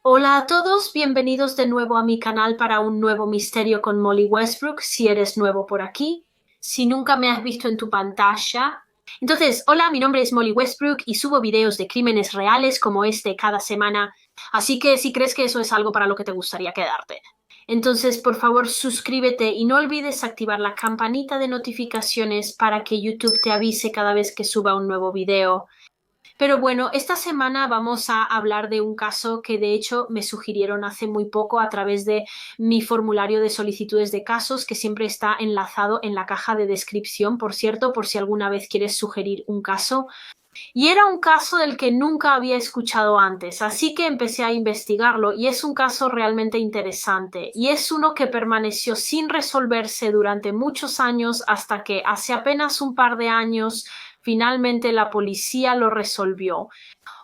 Hola a todos, bienvenidos de nuevo a mi canal para un nuevo misterio con Molly Westbrook, si eres nuevo por aquí, si nunca me has visto en tu pantalla. Entonces, hola, mi nombre es Molly Westbrook y subo videos de crímenes reales como este cada semana, así que si crees que eso es algo para lo que te gustaría quedarte. Entonces, por favor, suscríbete y no olvides activar la campanita de notificaciones para que YouTube te avise cada vez que suba un nuevo video. Pero bueno, esta semana vamos a hablar de un caso que de hecho me sugirieron hace muy poco a través de mi formulario de solicitudes de casos, que siempre está enlazado en la caja de descripción, por cierto, por si alguna vez quieres sugerir un caso. Y era un caso del que nunca había escuchado antes, así que empecé a investigarlo y es un caso realmente interesante. Y es uno que permaneció sin resolverse durante muchos años hasta que hace apenas un par de años finalmente la policía lo resolvió.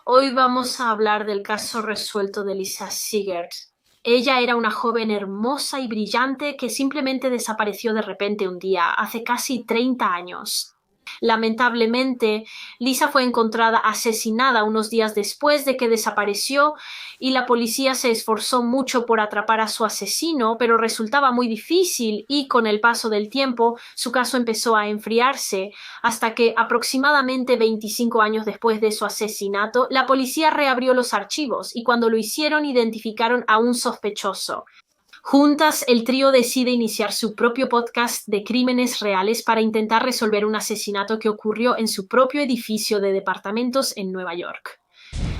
Hoy vamos a hablar del caso resuelto de Lisa Sigert. Ella era una joven hermosa y brillante que simplemente desapareció de repente un día, hace casi 30 años. Lamentablemente, Lisa fue encontrada asesinada unos días después de que desapareció y la policía se esforzó mucho por atrapar a su asesino, pero resultaba muy difícil y con el paso del tiempo su caso empezó a enfriarse hasta que aproximadamente 25 años después de su asesinato, la policía reabrió los archivos y cuando lo hicieron identificaron a un sospechoso. Juntas, el trío decide iniciar su propio podcast de crímenes reales para intentar resolver un asesinato que ocurrió en su propio edificio de departamentos en Nueva York.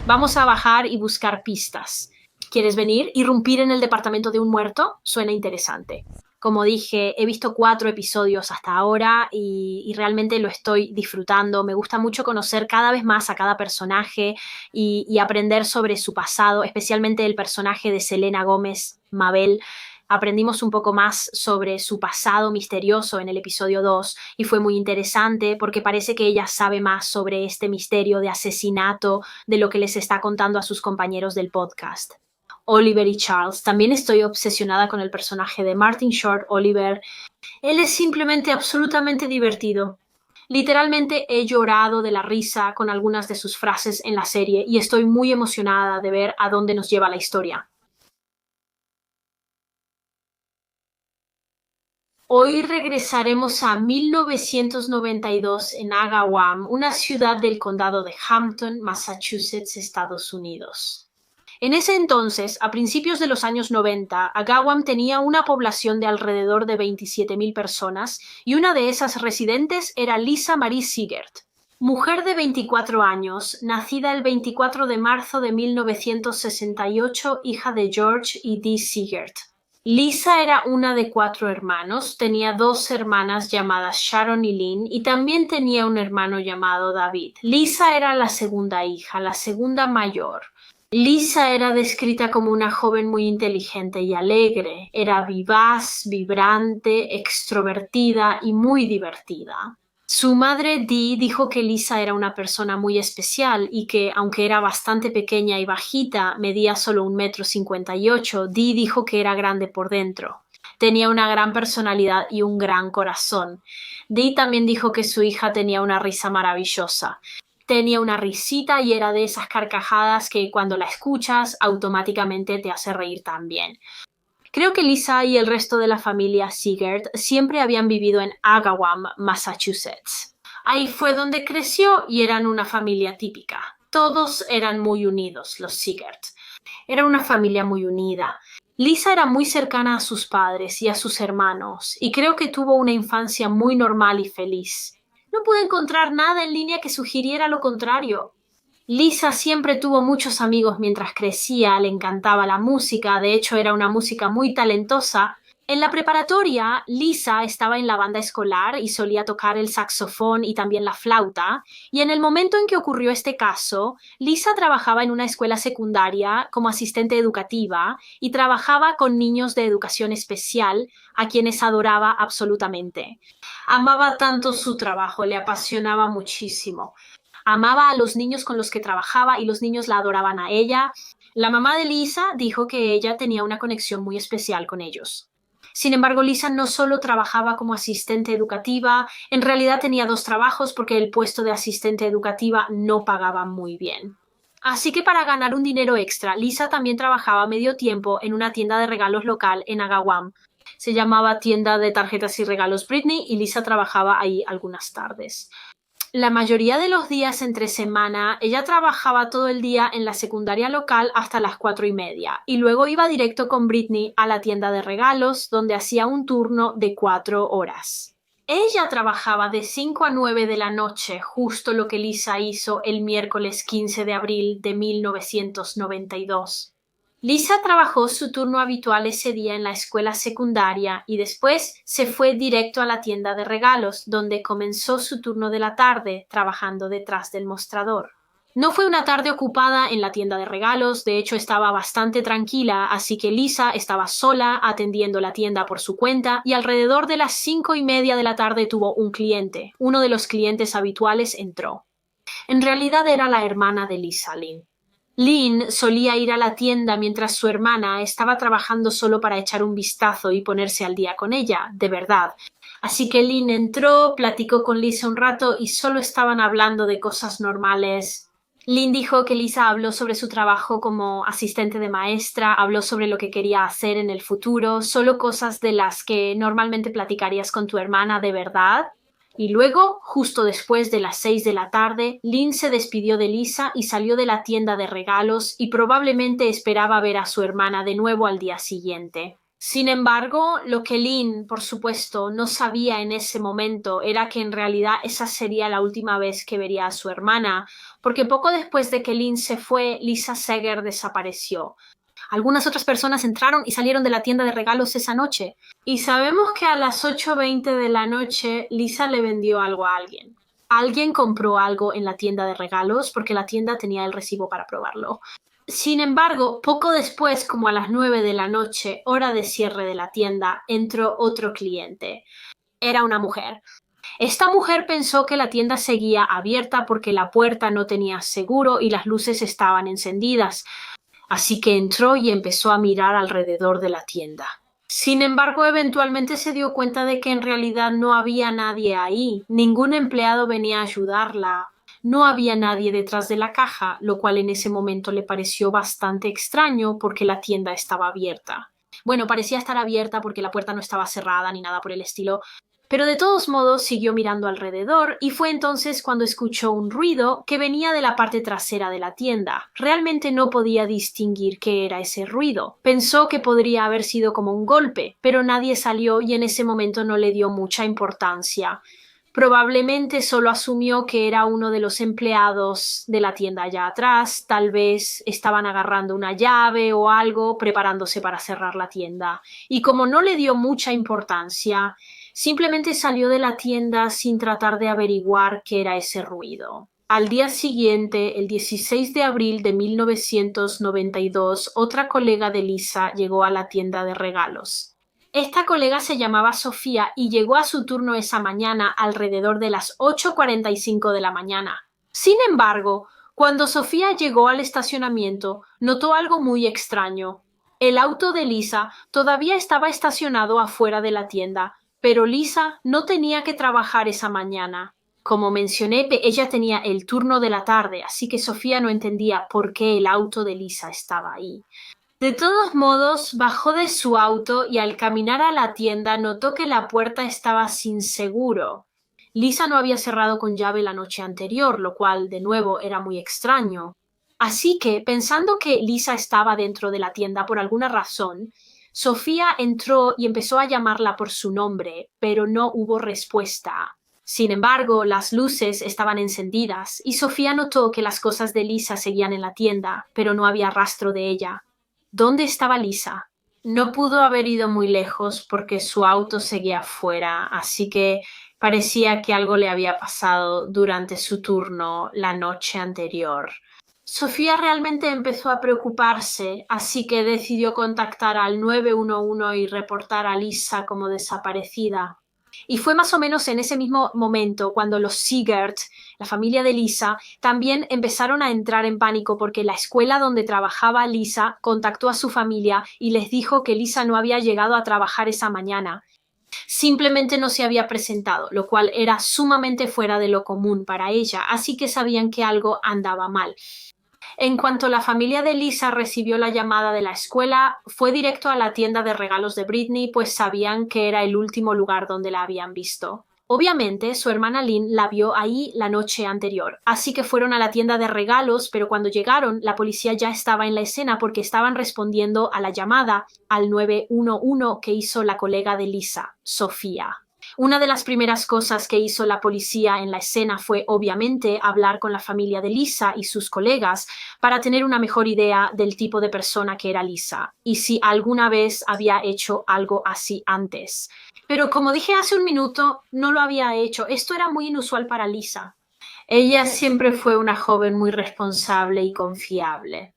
Vamos a bajar y buscar pistas. ¿Quieres venir? ¿Irrumpir en el departamento de un muerto? Suena interesante. Como dije, he visto 4 episodios hasta ahora y realmente lo estoy disfrutando. Me gusta mucho conocer cada vez más a cada personaje y aprender sobre su pasado, especialmente el personaje de Selena Gómez, Mabel. Aprendimos un poco más sobre su pasado misterioso en el episodio 2 y fue muy interesante porque parece que ella sabe más sobre este misterio de asesinato de lo que les está contando a sus compañeros del podcast. Oliver y Charles. También estoy obsesionada con el personaje de Martin Short, Oliver. Él es simplemente absolutamente divertido. Literalmente he llorado de la risa con algunas de sus frases en la serie y estoy muy emocionada de ver a dónde nos lleva la historia. Hoy regresaremos a 1992 en Agawam, una ciudad del condado de Hampton, Massachusetts, Estados Unidos. En ese entonces, a principios de los años 90, Agawam tenía una población de alrededor de 27.000 personas y una de esas residentes era Lisa Marie Sigert, mujer de 24 años, nacida el 24 de marzo de 1968, hija de George y Dee Sigert. Lisa era una de 4 hermanos, tenía 2 hermanas llamadas Sharon y Lynn y también tenía un hermano llamado David. Lisa era la segunda hija, la segunda mayor. Lisa era descrita como una joven muy inteligente y alegre. Era vivaz, vibrante, extrovertida y muy divertida. Su madre Dee dijo que Lisa era una persona muy especial y que, aunque era bastante pequeña y bajita, medía solo 1,58 m, Dee dijo que era grande por dentro. Tenía una gran personalidad y un gran corazón. Dee también dijo que su hija tenía una risa maravillosa. Tenía una risita y era de esas carcajadas que cuando la escuchas automáticamente te hace reír también. Creo que Lisa y el resto de la familia Sigert siempre habían vivido en Agawam, Massachusetts. Ahí fue donde creció y eran una familia típica. Todos eran muy unidos, los Sigert. Era una familia muy unida. Lisa era muy cercana a sus padres y a sus hermanos, y creo que tuvo una infancia muy normal y feliz. No pude encontrar nada en línea que sugiriera lo contrario. Lisa siempre tuvo muchos amigos mientras crecía, le encantaba la música, de hecho era una música muy talentosa. En la preparatoria, Lisa estaba en la banda escolar y solía tocar el saxofón y también la flauta, y en el momento en que ocurrió este caso, Lisa trabajaba en una escuela secundaria como asistente educativa y trabajaba con niños de educación especial a quienes adoraba absolutamente. Amaba tanto su trabajo, le apasionaba muchísimo. Amaba a los niños con los que trabajaba y los niños la adoraban a ella. La mamá de Lisa dijo que ella tenía una conexión muy especial con ellos. Sin embargo, Lisa no solo trabajaba como asistente educativa, en realidad tenía 2 trabajos porque el puesto de asistente educativa no pagaba muy bien. Así que para ganar un dinero extra, Lisa también trabajaba medio tiempo en una tienda de regalos local en Agawam. Se llamaba Tienda de Tarjetas y Regalos Britney y Lisa trabajaba ahí algunas tardes. La mayoría de los días entre semana, ella trabajaba todo el día en la secundaria local hasta las 4:30 y luego iba directo con Britney a la tienda de regalos donde hacía un turno de 4 horas. Ella trabajaba de 5 a 9 de la noche, justo lo que Lisa hizo el miércoles 15 de abril de 1992. Lisa trabajó su turno habitual ese día en la escuela secundaria y después se fue directo a la tienda de regalos, donde comenzó su turno de la tarde trabajando detrás del mostrador. No fue una tarde ocupada en la tienda de regalos, de hecho estaba bastante tranquila, así que Lisa estaba sola atendiendo la tienda por su cuenta y alrededor de las 5:30 de la tarde tuvo un cliente. Uno de los clientes habituales entró. En realidad era la hermana de Lisa, Lynn. Lynn solía ir a la tienda mientras su hermana estaba trabajando solo para echar un vistazo y ponerse al día con ella, de verdad. Así que Lynn entró, platicó con Lisa un rato y solo estaban hablando de cosas normales. Lynn dijo que Lisa habló sobre su trabajo como asistente de maestra, habló sobre lo que quería hacer en el futuro, solo cosas de las que normalmente platicarías con tu hermana de verdad. Y luego, justo después de las 6 de la tarde, Lynn se despidió de Lisa y salió de la tienda de regalos y probablemente esperaba ver a su hermana de nuevo al día siguiente. Sin embargo, lo que Lynn, por supuesto, no sabía en ese momento era que en realidad esa sería la última vez que vería a su hermana, porque poco después de que Lynn se fue, Lisa Seger desapareció. Algunas otras personas entraron y salieron de la tienda de regalos esa noche. Y sabemos que a las 8:20 de la noche Lisa le vendió algo a alguien. Alguien compró algo en la tienda de regalos porque la tienda tenía el recibo para probarlo. Sin embargo, poco después, como a las 9 de la noche, hora de cierre de la tienda, entró otro cliente. Era una mujer. Esta mujer pensó que la tienda seguía abierta porque la puerta no tenía seguro y las luces estaban encendidas. Así que entró y empezó a mirar alrededor de la tienda. Sin embargo, eventualmente se dio cuenta de que en realidad no había nadie ahí. Ningún empleado venía a ayudarla. No había nadie detrás de la caja, lo cual en ese momento le pareció bastante extraño porque la tienda estaba abierta. Bueno, parecía estar abierta porque la puerta no estaba cerrada ni nada por el estilo, pero de todos modos siguió mirando alrededor y fue entonces cuando escuchó un ruido que venía de la parte trasera de la tienda. Realmente no podía distinguir qué era ese ruido. Pensó que podría haber sido como un golpe, pero nadie salió y en ese momento no le dio mucha importancia. Probablemente solo asumió que era uno de los empleados de la tienda allá atrás, tal vez estaban agarrando una llave o algo, preparándose para cerrar la tienda. Y como no le dio mucha importancia, simplemente salió de la tienda sin tratar de averiguar qué era ese ruido. Al día siguiente, el 16 de abril de 1992, otra colega de Lisa llegó a la tienda de regalos. Esta colega se llamaba Sofía y llegó a su turno esa mañana alrededor de las 8:45 de la mañana. Sin embargo, cuando Sofía llegó al estacionamiento, notó algo muy extraño. El auto de Lisa todavía estaba estacionado afuera de la tienda, pero Lisa no tenía que trabajar esa mañana. Como mencioné, ella tenía el turno de la tarde, así que Sofía no entendía por qué el auto de Lisa estaba ahí. De todos modos, bajó de su auto y al caminar a la tienda notó que la puerta estaba sin seguro. Lisa no había cerrado con llave la noche anterior, lo cual, de nuevo, era muy extraño. Así que, pensando que Lisa estaba dentro de la tienda por alguna razón, Sofía entró y empezó a llamarla por su nombre, pero no hubo respuesta. Sin embargo, las luces estaban encendidas y Sofía notó que las cosas de Lisa seguían en la tienda, pero no había rastro de ella. ¿Dónde estaba Lisa? No pudo haber ido muy lejos porque su auto seguía afuera, así que parecía que algo le había pasado durante su turno la noche anterior. Sofía realmente empezó a preocuparse, así que decidió contactar al 911 y reportar a Lisa como desaparecida. Y fue más o menos en ese mismo momento cuando los Seegert, la familia de Lisa, también empezaron a entrar en pánico porque la escuela donde trabajaba Lisa contactó a su familia y les dijo que Lisa no había llegado a trabajar esa mañana. Simplemente no se había presentado, lo cual era sumamente fuera de lo común para ella, así que sabían que algo andaba mal. En cuanto la familia de Lisa recibió la llamada de la escuela, fue directo a la tienda de regalos de Britney, pues sabían que era el último lugar donde la habían visto. Obviamente, su hermana Lynn la vio ahí la noche anterior, así que fueron a la tienda de regalos, pero cuando llegaron, la policía ya estaba en la escena porque estaban respondiendo a la llamada al 911 que hizo la colega de Lisa, Sofía. Una de las primeras cosas que hizo la policía en la escena fue, obviamente, hablar con la familia de Lisa y sus colegas para tener una mejor idea del tipo de persona que era Lisa y si alguna vez había hecho algo así antes. Pero como dije hace un minuto, no lo había hecho. Esto era muy inusual para Lisa. Ella siempre fue una joven muy responsable y confiable.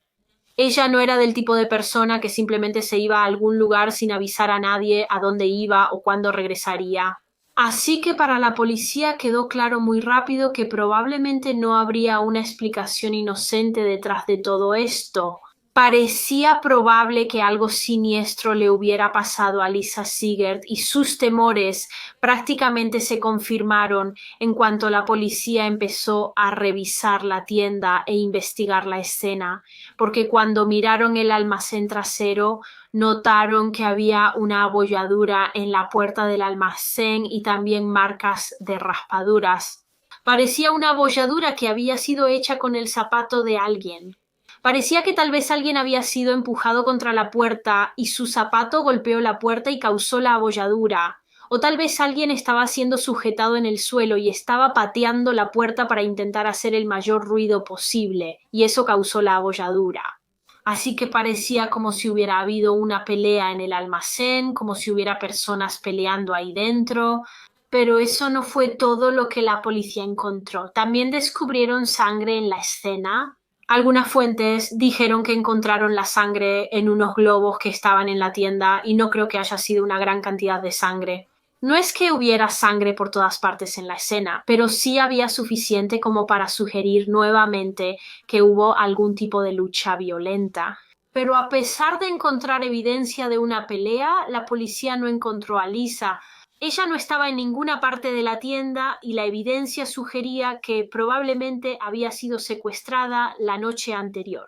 Ella no era del tipo de persona que simplemente se iba a algún lugar sin avisar a nadie a dónde iba o cuándo regresaría. Así que para la policía quedó claro muy rápido que probablemente no habría una explicación inocente detrás de todo esto. Parecía probable que algo siniestro le hubiera pasado a Lisa Sigert y sus temores prácticamente se confirmaron en cuanto la policía empezó a revisar la tienda e investigar la escena, porque cuando miraron el almacén trasero notaron que había una abolladura en la puerta del almacén y también marcas de raspaduras. Parecía una abolladura que había sido hecha con el zapato de alguien. Parecía que tal vez alguien había sido empujado contra la puerta y su zapato golpeó la puerta y causó la abolladura. O tal vez alguien estaba siendo sujetado en el suelo y estaba pateando la puerta para intentar hacer el mayor ruido posible, y eso causó la abolladura. Así que parecía como si hubiera habido una pelea en el almacén, como si hubiera personas peleando ahí dentro. Pero eso no fue todo lo que la policía encontró. También descubrieron sangre en la escena. Algunas fuentes dijeron que encontraron la sangre en unos globos que estaban en la tienda y no creo que haya sido una gran cantidad de sangre. No es que hubiera sangre por todas partes en la escena, pero sí había suficiente como para sugerir nuevamente que hubo algún tipo de lucha violenta. Pero a pesar de encontrar evidencia de una pelea, la policía no encontró a Lisa. Ella no estaba en ninguna parte de la tienda y la evidencia sugería que probablemente había sido secuestrada la noche anterior.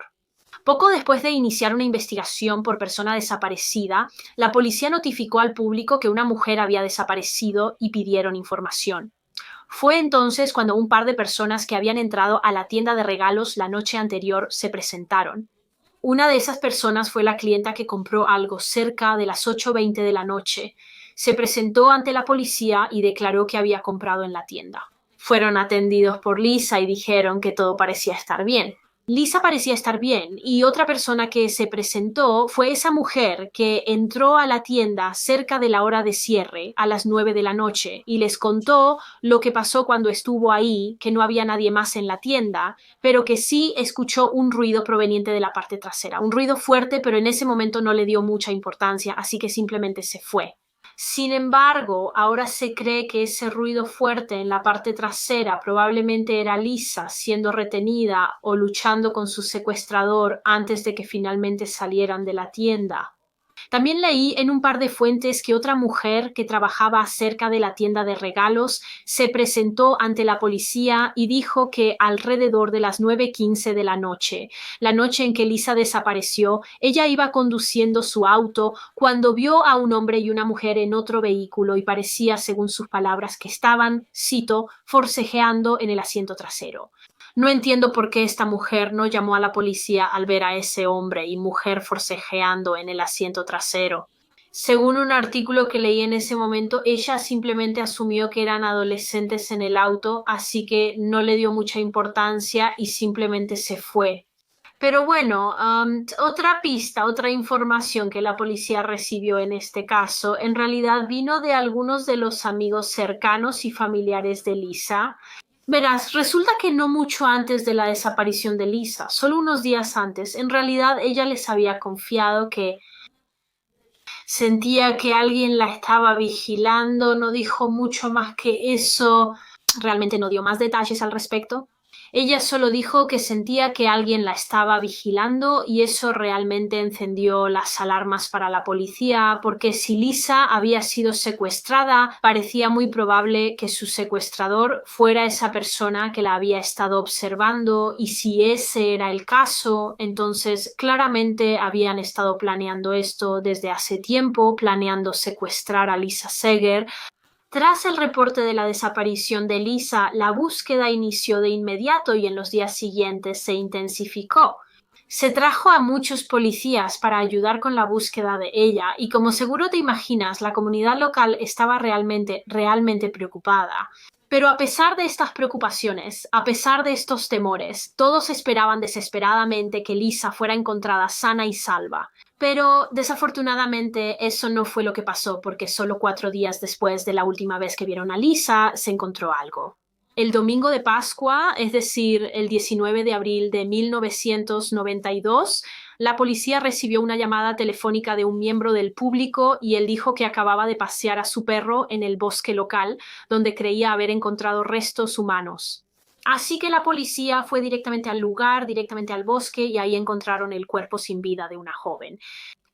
Poco después de iniciar una investigación por persona desaparecida, la policía notificó al público que una mujer había desaparecido y pidieron información. Fue entonces cuando un par de personas que habían entrado a la tienda de regalos la noche anterior se presentaron. Una de esas personas fue la clienta que compró algo cerca de las 8:20 de la noche. Se presentó ante la policía y declaró que había comprado en la tienda. Fueron atendidos por Lisa y dijeron que todo parecía estar bien. Lisa parecía estar bien y otra persona que se presentó fue esa mujer que entró a la tienda cerca de la hora de cierre, a las 9 de la noche, y les contó lo que pasó cuando estuvo ahí, que no había nadie más en la tienda, pero que sí escuchó un ruido proveniente de la parte trasera. Un ruido fuerte, pero en ese momento no le dio mucha importancia, así que simplemente se fue. Sin embargo, ahora se cree que ese ruido fuerte en la parte trasera probablemente era Lisa siendo retenida o luchando con su secuestrador antes de que finalmente salieran de la tienda. También leí en un par de fuentes que otra mujer que trabajaba cerca de la tienda de regalos se presentó ante la policía y dijo que alrededor de las 9:15 de la noche en que Lisa desapareció, ella iba conduciendo su auto cuando vio a un hombre y una mujer en otro vehículo y parecía, según sus palabras, que estaban, cito, forcejeando en el asiento trasero. No entiendo por qué esta mujer no llamó a la policía al ver a ese hombre y mujer forcejeando en el asiento trasero. Según un artículo que leí en ese momento, ella simplemente asumió que eran adolescentes en el auto, así que no le dio mucha importancia y simplemente se fue. Pero bueno, otra pista, otra información que la policía recibió en este caso, en realidad vino de algunos de los amigos cercanos y familiares de Lisa. Verás, resulta que no mucho antes de la desaparición de Lisa, solo unos días antes, en realidad ella les había confiado que sentía que alguien la estaba vigilando, no dijo mucho más que eso, realmente no dio más detalles al respecto. Ella solo dijo que sentía que alguien la estaba vigilando y eso realmente encendió las alarmas para la policía, porque si Lisa había sido secuestrada, parecía muy probable que su secuestrador fuera esa persona que la había estado observando, y si ese era el caso, entonces claramente habían estado planeando esto desde hace tiempo, planeando secuestrar a Lisa Seger. Tras el reporte de la desaparición de Lisa, la búsqueda inició de inmediato y en los días siguientes se intensificó. Se trajo a muchos policías para ayudar con la búsqueda de ella y, como seguro te imaginas, la comunidad local estaba realmente preocupada. Pero a pesar de estas preocupaciones, a pesar de estos temores, todos esperaban desesperadamente que Lisa fuera encontrada sana y salva. Pero desafortunadamente eso no fue lo que pasó, porque solo 4 días después de la última vez que vieron a Lisa se encontró algo. El domingo de Pascua, es decir, el 19 de abril de 1992, la policía recibió una llamada telefónica de un miembro del público y él dijo que acababa de pasear a su perro en el bosque local, donde creía haber encontrado restos humanos. Así que la policía fue directamente al lugar, directamente al bosque, y ahí encontraron el cuerpo sin vida de una joven.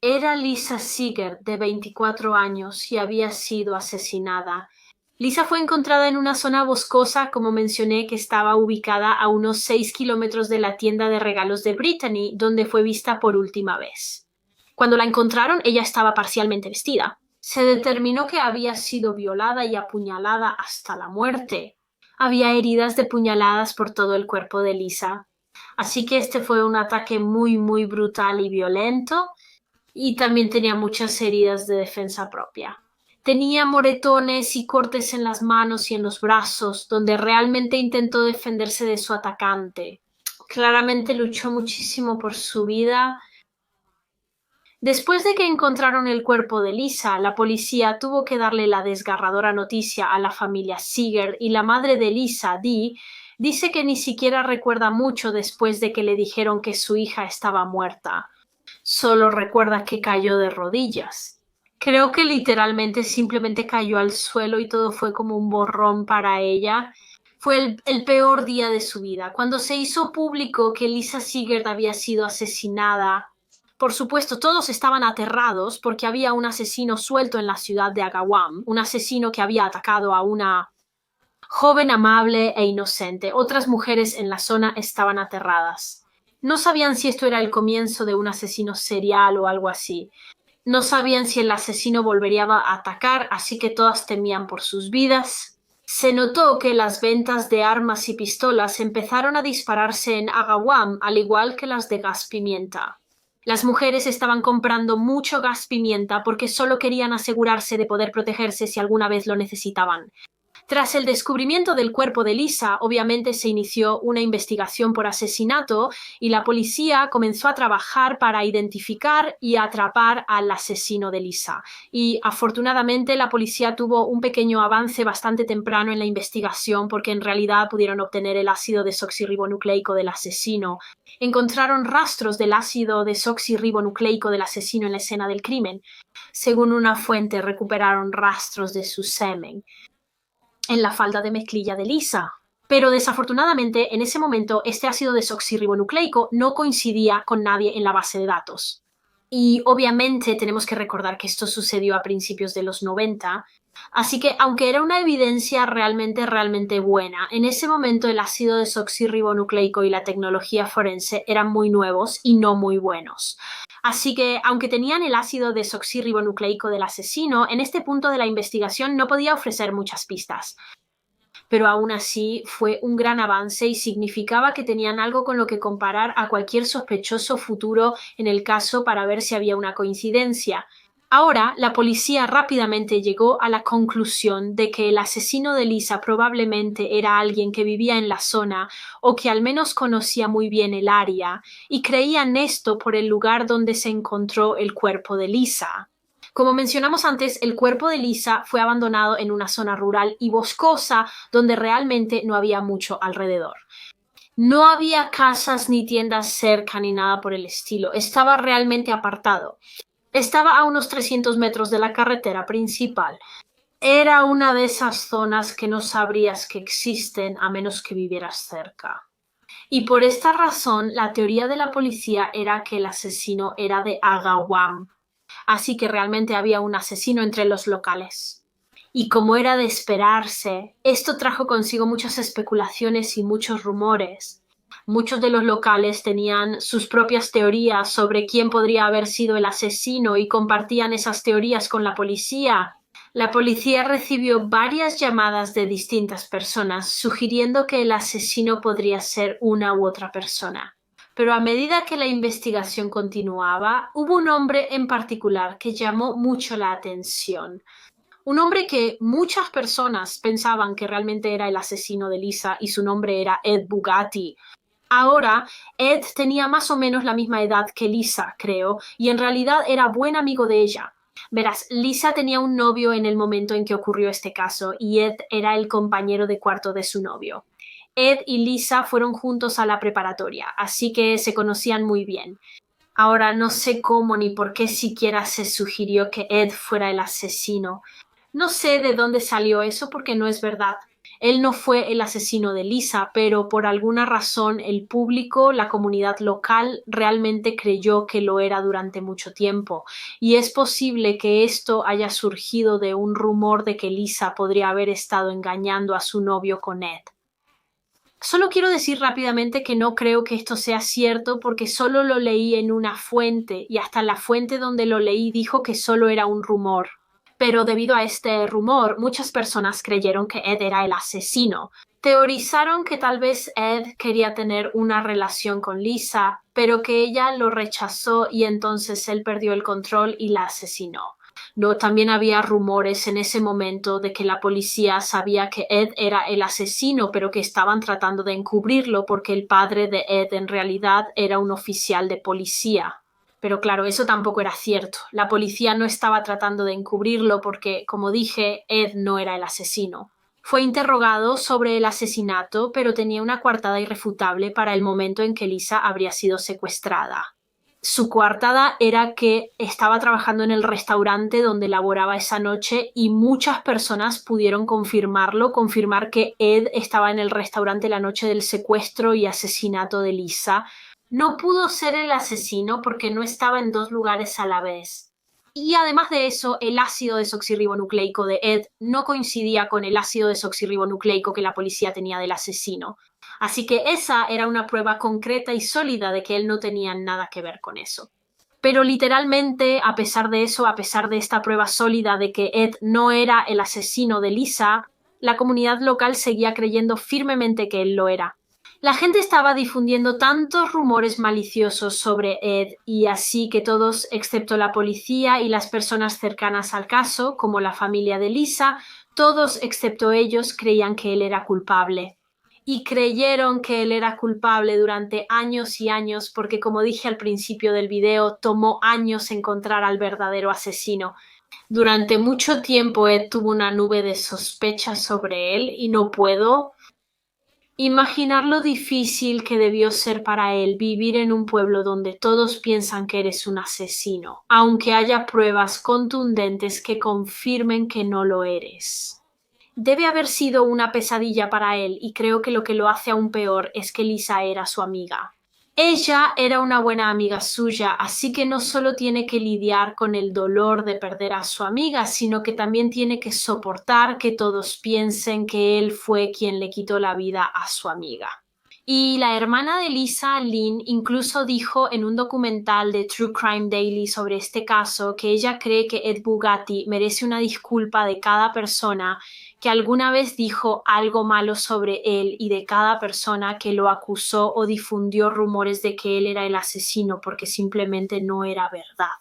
Era Lisa Seger, de 24 años, y había sido asesinada. Lisa fue encontrada en una zona boscosa, como mencioné, que estaba ubicada a unos 6 kilómetros de la tienda de regalos de Brittany, donde fue vista por última vez. Cuando la encontraron, ella estaba parcialmente vestida. Se determinó que había sido violada y apuñalada hasta la muerte. Había heridas de puñaladas por todo el cuerpo de Lisa. Así que este fue un ataque muy brutal y violento, y también tenía muchas heridas de defensa propia. Tenía moretones y cortes en las manos y en los brazos, donde realmente intentó defenderse de su atacante. Claramente luchó muchísimo por su vida. Después de que encontraron el cuerpo de Lisa, la policía tuvo que darle la desgarradora noticia a la familia Seger, y la madre de Lisa, Dee, dice que ni siquiera recuerda mucho después de que le dijeron que su hija estaba muerta. Solo recuerda que cayó de rodillas. Creo que literalmente simplemente cayó al suelo y todo fue como un borrón para ella. Fue el peor día de su vida. Cuando se hizo público que Lisa Seger había sido asesinada, por supuesto, todos estaban aterrados porque había un asesino suelto en la ciudad de Agawam, un asesino que había atacado a una joven amable e inocente. Otras mujeres en la zona estaban aterradas. No sabían si esto era el comienzo de un asesino serial o algo así. No sabían si el asesino volvería a atacar, así que todas temían por sus vidas. Se notó que las ventas de armas y pistolas empezaron a dispararse en Agawam, al igual que las de gas pimienta. Las mujeres estaban comprando mucho gas pimienta porque solo querían asegurarse de poder protegerse si alguna vez lo necesitaban. Tras el descubrimiento del cuerpo de Lisa, obviamente se inició una investigación por asesinato y la policía comenzó a trabajar para identificar y atrapar al asesino de Lisa. Y afortunadamente la policía tuvo un pequeño avance bastante temprano en la investigación, porque en realidad pudieron obtener el ácido desoxirribonucleico del asesino. Encontraron rastros del ácido desoxirribonucleico del asesino en la escena del crimen. Según una fuente, recuperaron rastros de su semen en la falda de mezclilla de Lisa. Pero desafortunadamente, en ese momento, este ácido desoxirribonucleico no coincidía con nadie en la base de datos. Y obviamente tenemos que recordar que esto sucedió a principios de los 90, así que aunque era una evidencia realmente buena, en ese momento el ácido desoxirribonucleico y la tecnología forense eran muy nuevos y no muy buenos. Así que, aunque tenían el ácido desoxirribonucleico del asesino, en este punto de la investigación no podía ofrecer muchas pistas. Pero aún así fue un gran avance y significaba que tenían algo con lo que comparar a cualquier sospechoso futuro en el caso, para ver si había una coincidencia. Ahora, la policía rápidamente llegó a la conclusión de que el asesino de Lisa probablemente era alguien que vivía en la zona, o que al menos conocía muy bien el área, y creían esto por el lugar donde se encontró el cuerpo de Lisa. Como mencionamos antes, el cuerpo de Lisa fue abandonado en una zona rural y boscosa donde realmente no había mucho alrededor. No había casas ni tiendas cerca ni nada por el estilo. Estaba realmente apartado. Estaba a unos 300 metros de la carretera principal. Era una de esas zonas que no sabrías que existen a menos que vivieras cerca. Y por esta razón, la teoría de la policía era que el asesino era de Agawam. Así que realmente había un asesino entre los locales. Y como era de esperarse, esto trajo consigo muchas especulaciones y muchos rumores. Muchos de los locales tenían sus propias teorías sobre quién podría haber sido el asesino y compartían esas teorías con la policía. La policía recibió varias llamadas de distintas personas sugiriendo que el asesino podría ser una u otra persona. Pero a medida que la investigación continuaba, hubo un hombre en particular que llamó mucho la atención. Un hombre que muchas personas pensaban que realmente era el asesino de Lisa y su nombre era Ed Bugatti. Ahora, Ed tenía más o menos la misma edad que Lisa, creo, y en realidad era buen amigo de ella. Verás, Lisa tenía un novio en el momento en que ocurrió este caso y Ed era el compañero de cuarto de su novio. Ed y Lisa fueron juntos a la preparatoria, así que se conocían muy bien. Ahora no sé cómo ni por qué siquiera se sugirió que Ed fuera el asesino. No sé de dónde salió eso porque no es verdad. Él no fue el asesino de Lisa, pero por alguna razón el público, la comunidad local, realmente creyó que lo era durante mucho tiempo. Y es posible que esto haya surgido de un rumor de que Lisa podría haber estado engañando a su novio con Ed. Solo quiero decir rápidamente que no creo que esto sea cierto porque solo lo leí en una fuente y hasta la fuente donde lo leí dijo que solo era un rumor. Pero debido a este rumor, muchas personas creyeron que Ed era el asesino. Teorizaron que tal vez Ed quería tener una relación con Lisa, pero que ella lo rechazó y entonces él perdió el control y la asesinó. No, también había rumores en ese momento de que la policía sabía que Ed era el asesino, pero que estaban tratando de encubrirlo porque el padre de Ed en realidad era un oficial de policía. Pero claro, eso tampoco era cierto. La policía no estaba tratando de encubrirlo porque, como dije, Ed no era el asesino. Fue interrogado sobre el asesinato, pero tenía una coartada irrefutable para el momento en que Lisa habría sido secuestrada. Su coartada era que estaba trabajando en el restaurante donde laboraba esa noche y muchas personas pudieron confirmarlo, confirmar que Ed estaba en el restaurante la noche del secuestro y asesinato de Lisa. No pudo ser el asesino porque no estaba en dos lugares a la vez. Y además de eso, el ácido desoxirribonucleico de Ed no coincidía con el ácido desoxirribonucleico que la policía tenía del asesino. Así que esa era una prueba concreta y sólida de que él no tenía nada que ver con eso. Pero literalmente, a pesar de eso, a pesar de esta prueba sólida de que Ed no era el asesino de Lisa, la comunidad local seguía creyendo firmemente que él lo era. La gente estaba difundiendo tantos rumores maliciosos sobre Ed y así que todos, excepto la policía y las personas cercanas al caso, como la familia de Lisa, todos excepto ellos creían que él era culpable. Y creyeron que él era culpable durante años y años porque, como dije al principio del video, tomó años encontrar al verdadero asesino. Durante mucho tiempo Ed tuvo una nube de sospechas sobre él y no puedo imaginar lo difícil que debió ser para él vivir en un pueblo donde todos piensan que eres un asesino, aunque haya pruebas contundentes que confirmen que no lo eres. Debe haber sido una pesadilla para él y creo que lo que lo hace aún peor es que Lisa era su amiga. Ella era una buena amiga suya, así que no solo tiene que lidiar con el dolor de perder a su amiga, sino que también tiene que soportar que todos piensen que él fue quien le quitó la vida a su amiga. Y la hermana de Lisa, Lynn, incluso dijo en un documental de True Crime Daily sobre este caso que ella cree que Ed Bugatti merece una disculpa de cada persona que alguna vez dijo algo malo sobre él y de cada persona que lo acusó o difundió rumores de que él era el asesino porque simplemente no era verdad.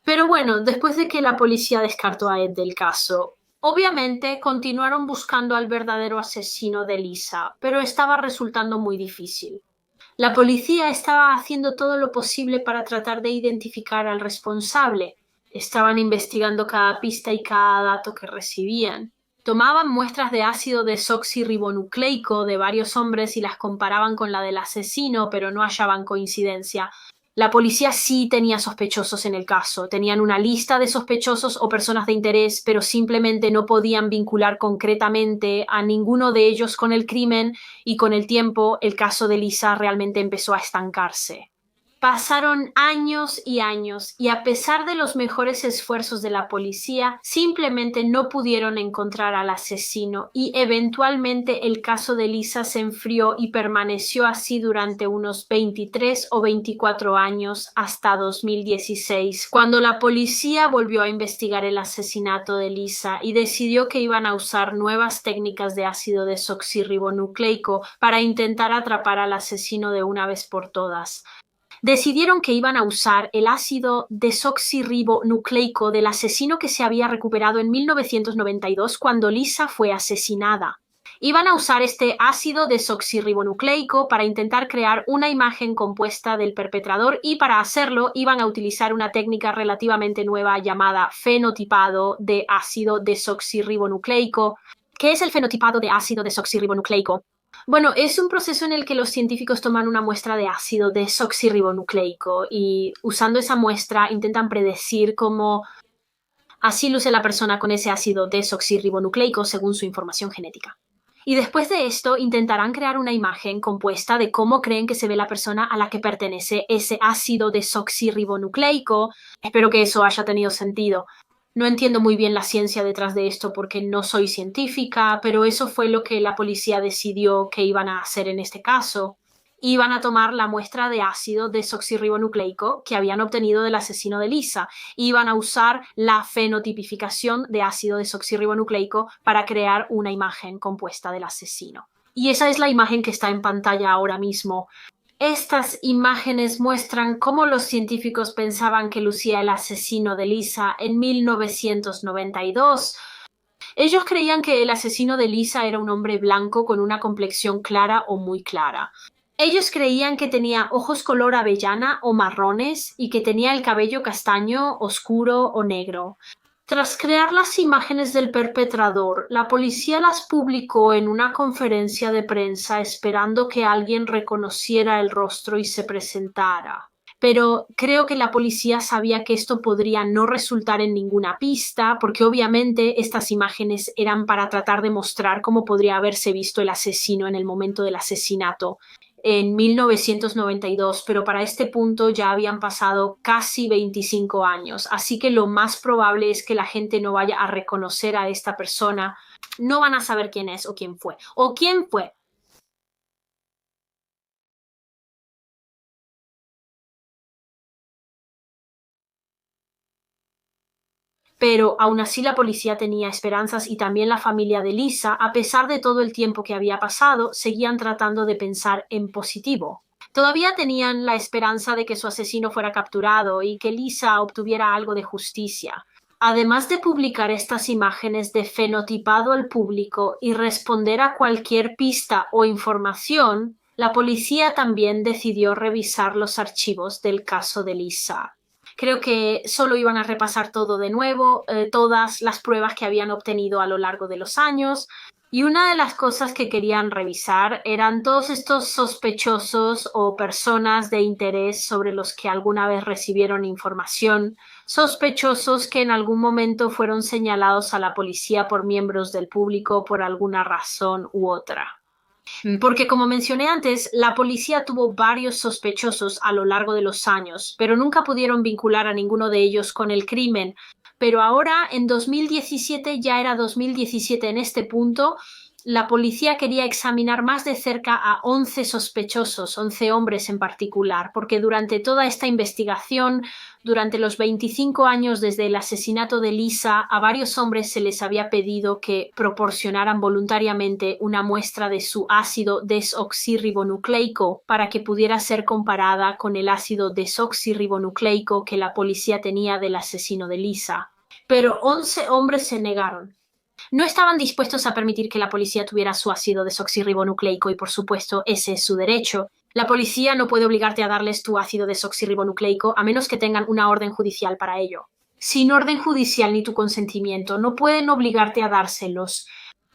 Pero bueno, después de que la policía descartó a Ed del caso, obviamente continuaron buscando al verdadero asesino de Lisa, pero estaba resultando muy difícil. La policía estaba haciendo todo lo posible para tratar de identificar al responsable. Estaban investigando cada pista y cada dato que recibían. Tomaban muestras de ácido desoxirribonucleico de varios hombres y las comparaban con la del asesino, pero no hallaban coincidencia. La policía sí tenía sospechosos en el caso, tenían una lista de sospechosos o personas de interés, pero simplemente no podían vincular concretamente a ninguno de ellos con el crimen y con el tiempo el caso de Lisa realmente empezó a estancarse. Pasaron años y a pesar de los mejores esfuerzos de la policía, simplemente no pudieron encontrar al asesino y eventualmente el caso de Lisa se enfrió y permaneció así durante unos 23 o 24 años hasta 2016, cuando la policía volvió a investigar el asesinato de Lisa y decidió que iban a usar nuevas técnicas de ácido desoxirribonucleico para intentar atrapar al asesino de una vez por todas. Decidieron que iban a usar el ácido desoxirribonucleico del asesino que se había recuperado en 1992 cuando Lisa fue asesinada. Iban a usar este ácido desoxirribonucleico para intentar crear una imagen compuesta del perpetrador y para hacerlo iban a utilizar una técnica relativamente nueva llamada fenotipado de ácido desoxirribonucleico. ¿Qué es el fenotipado de ácido desoxirribonucleico? Bueno, es un proceso en el que los científicos toman una muestra de ácido desoxirribonucleico y usando esa muestra intentan predecir cómo así luce la persona con ese ácido desoxirribonucleico según su información genética. Y después de esto intentarán crear una imagen compuesta de cómo creen que se ve la persona a la que pertenece ese ácido desoxirribonucleico. Espero que eso haya tenido sentido. No entiendo muy bien la ciencia detrás de esto porque no soy científica, pero eso fue lo que la policía decidió que iban a hacer en este caso. Iban a tomar la muestra de ácido desoxirribonucleico que habían obtenido del asesino de Lisa. Iban a usar la fenotipificación de ácido desoxirribonucleico para crear una imagen compuesta del asesino. Y esa es la imagen que está en pantalla ahora mismo. Estas imágenes muestran cómo los científicos pensaban que lucía el asesino de Lisa en 1992. Ellos creían que el asesino de Lisa era un hombre blanco con una complexión clara o muy clara. Ellos creían que tenía ojos color avellana o marrones y que tenía el cabello castaño, oscuro o negro. Tras crear las imágenes del perpetrador, la policía las publicó en una conferencia de prensa esperando que alguien reconociera el rostro y se presentara. Pero creo que la policía sabía que esto podría no resultar en ninguna pista, porque obviamente estas imágenes eran para tratar de mostrar cómo podría haberse visto el asesino en el momento del asesinato en 1992, pero para este punto ya habían pasado casi 25 años, así que lo más probable es que la gente no vaya a reconocer a esta persona, no van a saber quién es o quién fue. ¿O quién fue? Pero aún así la policía tenía esperanzas y también la familia de Lisa, a pesar de todo el tiempo que había pasado, seguían tratando de pensar en positivo. Todavía tenían la esperanza de que su asesino fuera capturado y que Lisa obtuviera algo de justicia. Además de publicar estas imágenes de fenotipado al público y responder a cualquier pista o información, la policía también decidió revisar los archivos del caso de Lisa. Creo que solo iban a repasar todo de nuevo, todas las pruebas que habían obtenido a lo largo de los años. Y una de las cosas que querían revisar eran todos estos sospechosos o personas de interés sobre los que alguna vez recibieron información, sospechosos que en algún momento fueron señalados a la policía por miembros del público por alguna razón u otra. Porque como mencioné antes, la policía tuvo varios sospechosos a lo largo de los años, pero nunca pudieron vincular a ninguno de ellos con el crimen. Pero ahora, en 2017, ya era 2017 en este punto, la policía quería examinar más de cerca a 11 sospechosos, 11 hombres en particular, porque durante toda esta investigación, durante los 25 años desde el asesinato de Lisa, a varios hombres se les había pedido que proporcionaran voluntariamente una muestra de su ácido desoxirribonucleico para que pudiera ser comparada con el ácido desoxirribonucleico que la policía tenía del asesino de Lisa. Pero 11 hombres se negaron. No estaban dispuestos a permitir que la policía tuviera su ácido desoxirribonucleico y, por supuesto, ese es su derecho. La policía no puede obligarte a darles tu ácido desoxirribonucleico a menos que tengan una orden judicial para ello. Sin orden judicial ni tu consentimiento, no pueden obligarte a dárselos.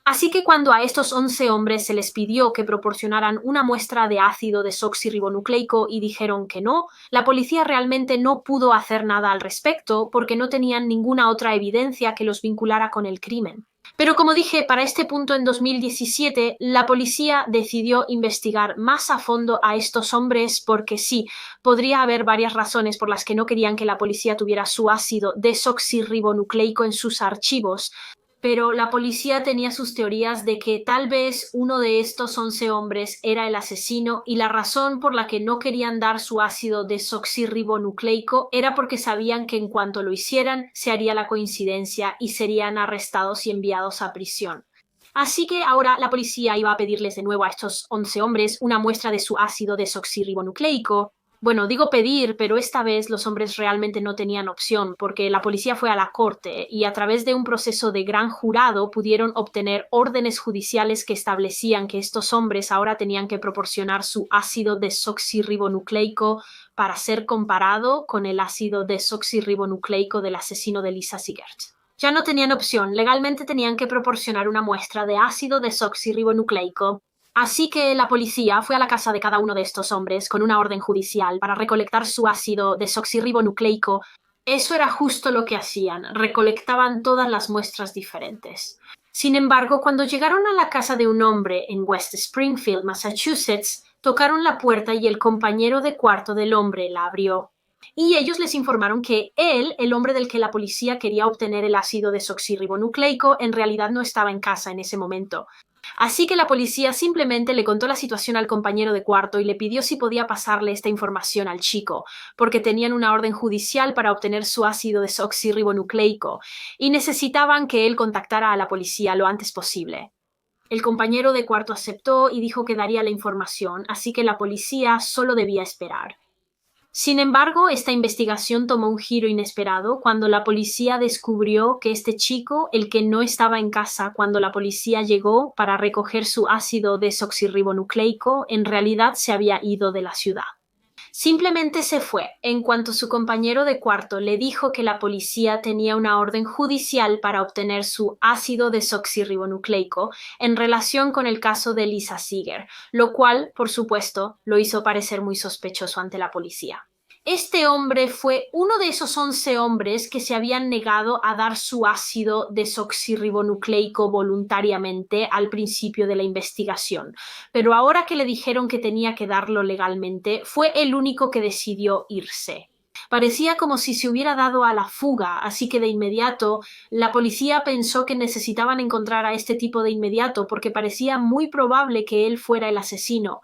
Así que cuando a estos 11 hombres se les pidió que proporcionaran una muestra de ácido desoxirribonucleico y dijeron que no, la policía realmente no pudo hacer nada al respecto porque no tenían ninguna otra evidencia que los vinculara con el crimen. Pero como dije, para este punto en 2017, la policía decidió investigar más a fondo a estos hombres porque sí, podría haber varias razones por las que no querían que la policía tuviera su ácido desoxirribonucleico en sus archivos, pero la policía tenía sus teorías de que tal vez uno de estos 11 hombres era el asesino y la razón por la que no querían dar su ácido desoxirribonucleico era porque sabían que en cuanto lo hicieran se haría la coincidencia y serían arrestados y enviados a prisión. Así que ahora la policía iba a pedirles de nuevo a estos 11 hombres una muestra de su ácido desoxirribonucleico. Bueno, digo pedir, pero esta vez los hombres realmente no tenían opción porque la policía fue a la corte y a través de un proceso de gran jurado pudieron obtener órdenes judiciales que establecían que estos hombres ahora tenían que proporcionar su ácido desoxirribonucleico para ser comparado con el ácido desoxirribonucleico del asesino de Lisa Siegert. Ya no tenían opción, legalmente tenían que proporcionar una muestra de ácido desoxirribonucleico. Así que la policía fue a la casa de cada uno de estos hombres con una orden judicial para recolectar su ácido desoxirribonucleico. Eso era justo lo que hacían, recolectaban todas las muestras diferentes. Sin embargo, cuando llegaron a la casa de un hombre en West Springfield, Massachusetts, tocaron la puerta y el compañero de cuarto del hombre la abrió. Y ellos les informaron que él, el hombre del que la policía quería obtener el ácido desoxirribonucleico, en realidad no estaba en casa en ese momento. Así que la policía simplemente le contó la situación al compañero de cuarto y le pidió si podía pasarle esta información al chico, porque tenían una orden judicial para obtener su ácido desoxirribonucleico y necesitaban que él contactara a la policía lo antes posible. El compañero de cuarto aceptó y dijo que daría la información, así que la policía solo debía esperar. Sin embargo, esta investigación tomó un giro inesperado cuando la policía descubrió que este chico, el que no estaba en casa cuando la policía llegó para recoger su ácido desoxirribonucleico, en realidad se había ido de la ciudad. Simplemente se fue en cuanto su compañero de cuarto le dijo que la policía tenía una orden judicial para obtener su ácido desoxirribonucleico en relación con el caso de Lisa Siegert, lo cual, por supuesto, lo hizo parecer muy sospechoso ante la policía. Este hombre fue uno de esos 11 hombres que se habían negado a dar su ácido desoxirribonucleico voluntariamente al principio de la investigación, pero ahora que le dijeron que tenía que darlo legalmente, fue el único que decidió irse. Parecía como si se hubiera dado a la fuga, así que de inmediato la policía pensó que necesitaban encontrar a este tipo de inmediato porque parecía muy probable que él fuera el asesino.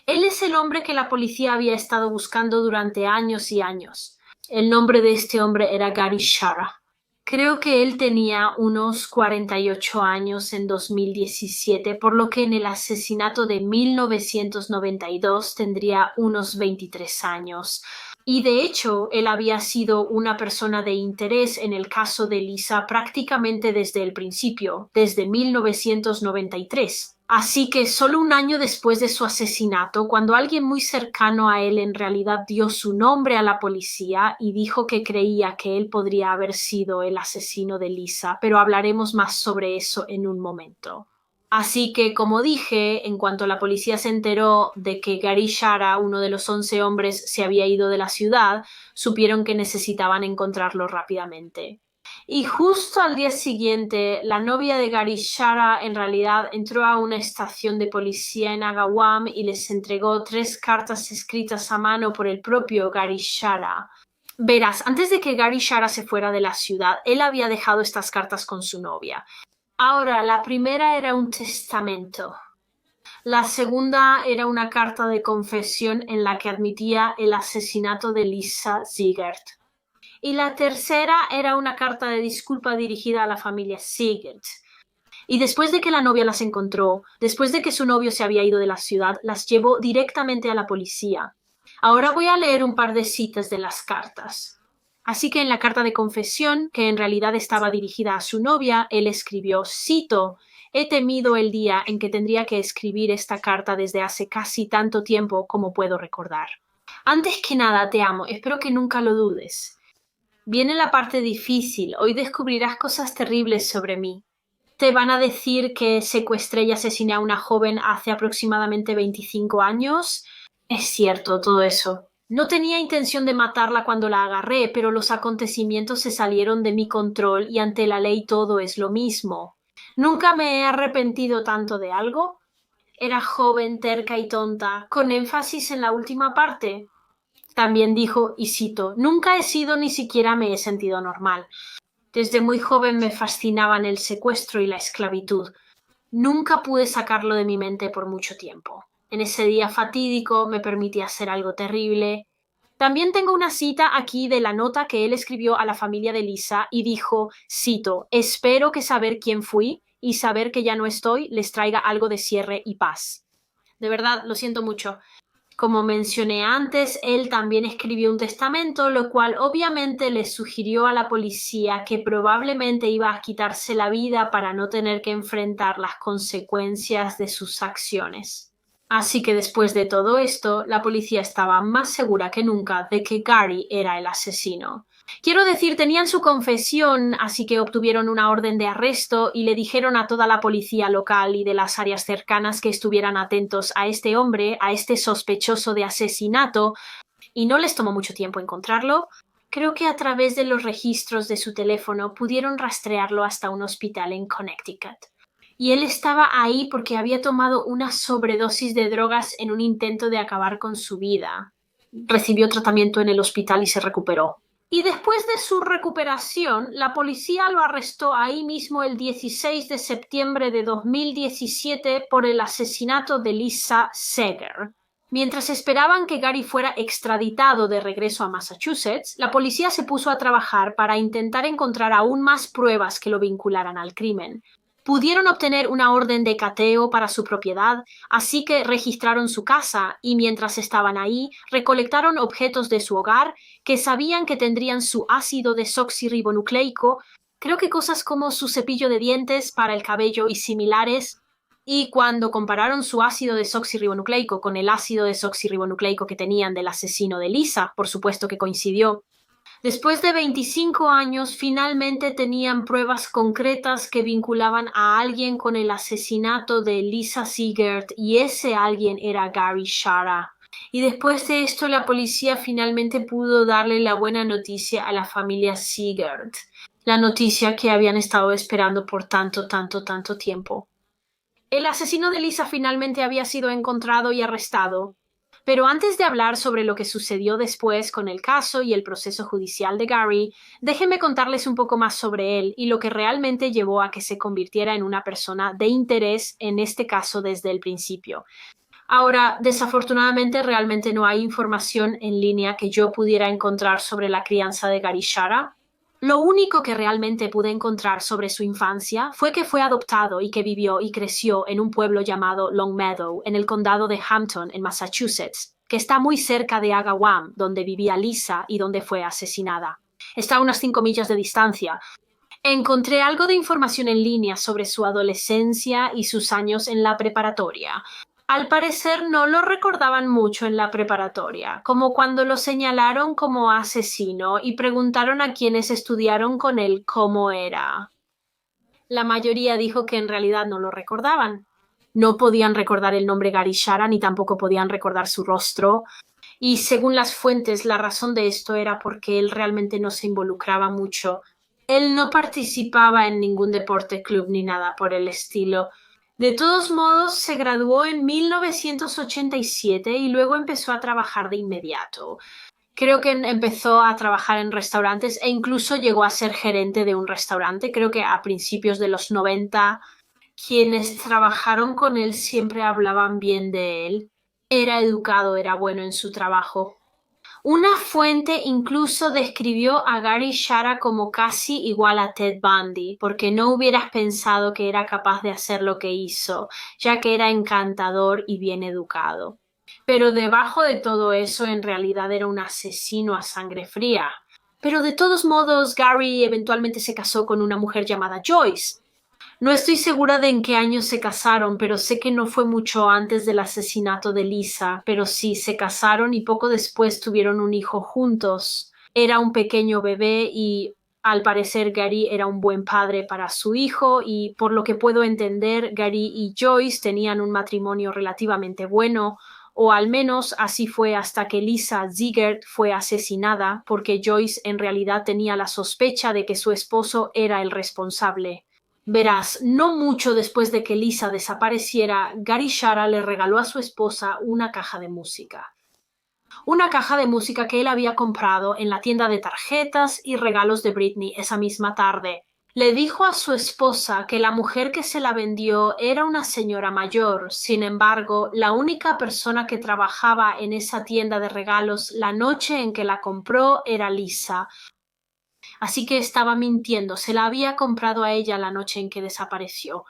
Él es el hombre que la policía había estado buscando durante años y años. El nombre de este hombre era Gary Shara. Creo que él tenía unos 48 años en 2017, por lo que en el asesinato de 1992 tendría unos 23 años. Y de hecho, él había sido una persona de interés en el caso de Lisa prácticamente desde el principio, desde 1993. Así que solo un año después de su asesinato, cuando alguien muy cercano a él en realidad dio su nombre a la policía y dijo que creía que él podría haber sido el asesino de Lisa, pero hablaremos más sobre eso en un momento. Así que, como dije, en cuanto la policía se enteró de que Gary Shara, uno de los 11 hombres, se había ido de la ciudad, supieron que necesitaban encontrarlo rápidamente. Y justo al día siguiente, la novia de Gary Shara en realidad entró a una estación de policía en Agawam y les entregó 3 cartas escritas a mano por el propio Gary Shara. Verás, antes de que Gary Shara se fuera de la ciudad, él había dejado estas cartas con su novia. Ahora, la primera era un testamento. La segunda era una carta de confesión en la que admitía el asesinato de Lisa Siegert. Y la tercera era una carta de disculpa dirigida a la familia Siegert. Y después de que la novia las encontró, después de que su novio se había ido de la ciudad, las llevó directamente a la policía. Ahora voy a leer un par de citas de las cartas. Así que en la carta de confesión, que en realidad estaba dirigida a su novia, él escribió, cito, «He temido el día en que tendría que escribir esta carta desde hace casi tanto tiempo como puedo recordar. Antes que nada, te amo, espero que nunca lo dudes. Viene la parte difícil, hoy descubrirás cosas terribles sobre mí. te van a decir que secuestré y asesiné a una joven hace aproximadamente 25 años. Es cierto todo eso. No tenía intención de matarla cuando la agarré, pero los acontecimientos se salieron de mi control y ante la ley todo es lo mismo. Nunca me he arrepentido tanto de algo. Era joven, terca y tonta, con énfasis en la última parte. También dijo, y cito, nunca he sido ni siquiera me he sentido normal. Desde muy joven me fascinaban el secuestro y la esclavitud. Nunca pude sacarlo de mi mente por mucho tiempo. En ese día fatídico me permití hacer algo terrible. También tengo una cita aquí de la nota que él escribió a la familia de Lisa y dijo, cito, espero que saber quién fui y saber que ya no estoy les traiga algo de cierre y paz. De verdad, lo siento mucho. Como mencioné antes, él también escribió un testamento, lo cual obviamente le sugirió a la policía que probablemente iba a quitarse la vida para no tener que enfrentar las consecuencias de sus acciones. Así que después de todo esto, la policía estaba más segura que nunca de que Gary era el asesino. Quiero decir, tenían su confesión, así que obtuvieron una orden de arresto y le dijeron a toda la policía local y de las áreas cercanas que estuvieran atentos a este hombre, a este sospechoso de asesinato, y no les tomó mucho tiempo encontrarlo. Creo que a través de los registros de su teléfono pudieron rastrearlo hasta un hospital en Connecticut. Y él estaba ahí porque había tomado una sobredosis de drogas en un intento de acabar con su vida. Recibió tratamiento en el hospital y se recuperó. Y después de su recuperación, la policía lo arrestó ahí mismo el 16 de septiembre de 2017 por el asesinato de Lisa Seger. Mientras esperaban que Gary fuera extraditado de regreso a Massachusetts, la policía se puso a trabajar para intentar encontrar aún más pruebas que lo vincularan al crimen. Pudieron obtener una orden de cateo para su propiedad, así que registraron su casa y mientras estaban ahí, recolectaron objetos de su hogar que sabían que tendrían su ácido desoxirribonucleico, creo que cosas como su cepillo de dientes para el cabello y similares, y cuando compararon su ácido desoxirribonucleico con el ácido desoxirribonucleico que tenían del asesino de Lisa, por supuesto que coincidió. Después de 25 años, finalmente tenían pruebas concretas que vinculaban a alguien con el asesinato de Lisa Seger y ese alguien era Gary Shara. Y después de esto, la policía finalmente pudo darle la buena noticia a la familia Seger, la noticia que habían estado esperando por tanto tiempo. El asesino de Lisa finalmente había sido encontrado y arrestado. Pero antes de hablar sobre lo que sucedió después con el caso y el proceso judicial de Gary, déjenme contarles un poco más sobre él y lo que realmente llevó a que se convirtiera en una persona de interés en este caso desde el principio. Ahora, desafortunadamente, realmente no hay información en línea que yo pudiera encontrar sobre la crianza de Gary Shara. Lo único que realmente pude encontrar sobre su infancia fue que fue adoptado y que vivió y creció en un pueblo llamado Longmeadow, en el condado de Hampton, en Massachusetts, que está muy cerca de Agawam, donde vivía Lisa y donde fue asesinada. Está a unas 5 millas de distancia. Encontré algo de información en línea sobre su adolescencia y sus años en la preparatoria. Al parecer no lo recordaban mucho en la preparatoria, como cuando lo señalaron como asesino y preguntaron a quienes estudiaron con él cómo era. La mayoría dijo que en realidad no lo recordaban. No podían recordar el nombre Gary Shara ni tampoco podían recordar su rostro. Y según las fuentes, la razón de esto era porque él realmente no se involucraba mucho. Él no participaba en ningún deporte, club ni nada por el estilo. De todos modos, se graduó en 1987 y luego empezó a trabajar de inmediato. Creo que empezó a trabajar en restaurantes e incluso llegó a ser gerente de un restaurante, creo que a principios de los 90. Quienes trabajaron con él siempre hablaban bien de él. Era educado, era bueno en su trabajo. Una fuente incluso describió a Gary Shara como casi igual a Ted Bundy, porque no hubieras pensado que era capaz de hacer lo que hizo, ya que era encantador y bien educado. Pero debajo de todo eso en realidad era un asesino a sangre fría. Pero de todos modos, Gary eventualmente se casó con una mujer llamada Joyce. No estoy segura de en qué año se casaron, pero sé que no fue mucho antes del asesinato de Lisa, pero sí, se casaron y poco después tuvieron un hijo juntos. Era un pequeño bebé y Al parecer, Gary era un buen padre para su hijo y, por lo que puedo entender, Gary y Joyce tenían un matrimonio relativamente bueno, o al menos así fue hasta que Lisa Ziegert fue asesinada, porque Joyce en realidad tenía la sospecha de que su esposo era el responsable. Verás, no mucho después de que Lisa desapareciera, Gary Shara le regaló a su esposa una caja de música. Una caja de música que él había comprado en la tienda de tarjetas y regalos de Britney esa misma tarde. Le dijo a su esposa que la mujer que se la vendió era una señora mayor. Sin embargo, la única persona que trabajaba en esa tienda de regalos la noche en que la compró era Lisa. Así que estaba mintiendo, se la había comprado a ella la noche en que desapareció.